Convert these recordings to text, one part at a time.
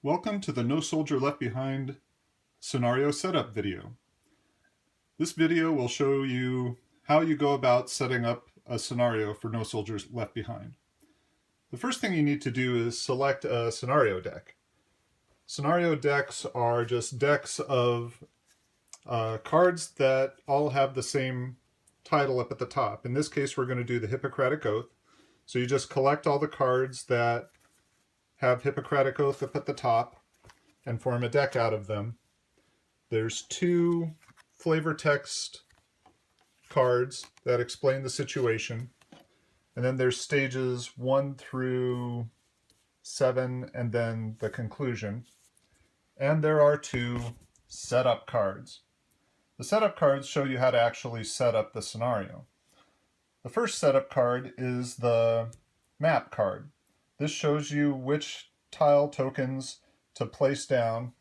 Welcome to the No Soldier Left Behind scenario setup video. This video will show you how you go about setting up a scenario for No Soldiers Left Behind. The first thing you need to do is select a scenario deck. Scenario decks are just decks of cards that all have the same title up at the top. In this case, we're going to do the Hippocratic Oath. So you just collect all the cards that have Hippocratic Oath up at the top and form a deck out of them. There's two flavor text cards that explain the situation. And then there's stages 1 through 7 and then the conclusion. And there are two setup cards. The setup cards show you how to actually set up the scenario. The first setup card is the map card. This shows you which tile tokens to place down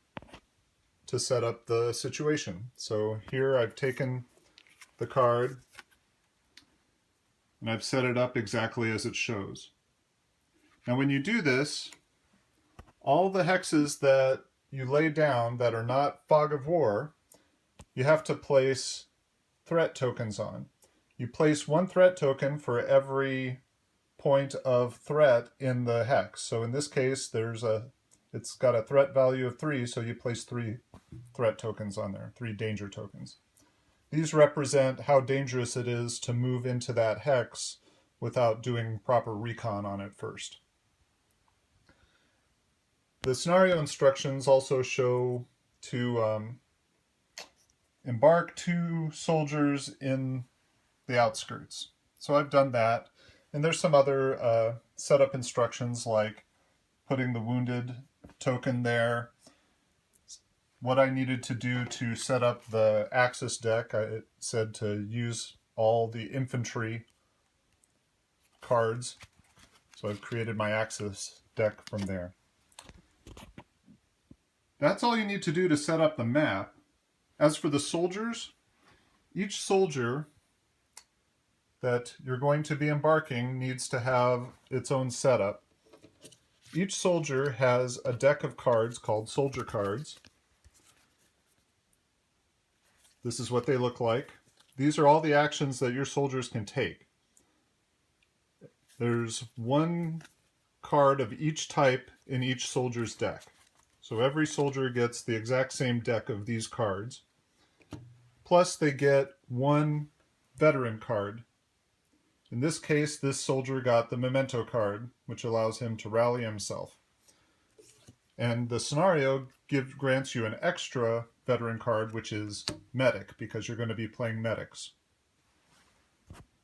to set up the situation. So here I've taken the card and I've set it up exactly as it shows. Now when you do this, all the hexes that you lay down that are not Fog of War, you have to place threat tokens on. You place one threat token for every point of threat in the hex. So in this case, it's got a threat value of 3, so you place 3 threat tokens on there, 3 danger tokens. These represent how dangerous it is to move into that hex without doing proper recon on it first. The scenario instructions also show to embark 2 soldiers in the outskirts. So I've done that. And there's some other setup instructions like putting the wounded token there. What I needed to do to set up the Axis deck, it said to use all the infantry cards. So I've created my Axis deck from there. That's all you need to do to set up the map. As for the soldiers, each soldier that you're going to be embarking needs to have its own setup. Each soldier has a deck of cards called soldier cards. This is what they look like. These are all the actions that your soldiers can take. There's one card of each type in each soldier's deck. So every soldier gets the exact same deck of these cards. Plus they get one veteran card. In this case, this soldier got the memento card, which allows him to rally himself. And the scenario grants you an extra veteran card, which is medic, because you're going to be playing medics.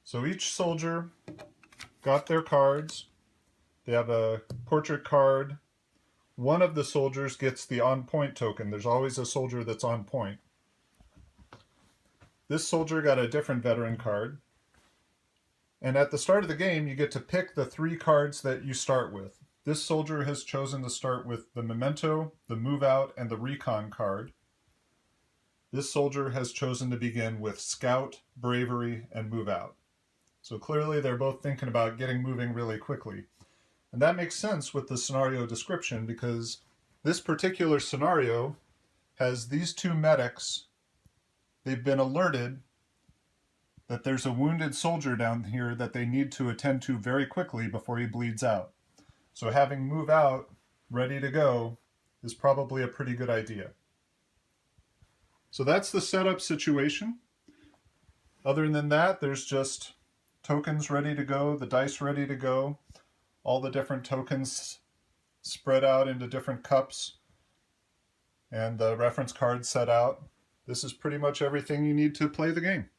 So each soldier got their cards. They have a portrait card. One of the soldiers gets the on-point token. There's always a soldier that's on point. This soldier got a different veteran card. And at the start of the game, you get to pick the 3 cards that you start with. This soldier has chosen to start with the Memento, the Move Out, and the Recon card. This soldier has chosen to begin with Scout, Bravery, and Move Out. So clearly they're both thinking about getting moving really quickly. And that makes sense with the scenario description because this particular scenario has these 2 medics. They've been alerted that there's a wounded soldier down here that they need to attend to very quickly before he bleeds out. So having Move Out ready to go is probably a pretty good idea. So that's the setup situation. Other than that, there's just tokens ready to go, the dice ready to go, all the different tokens spread out into different cups, and the reference cards set out. This is pretty much everything you need to play the game.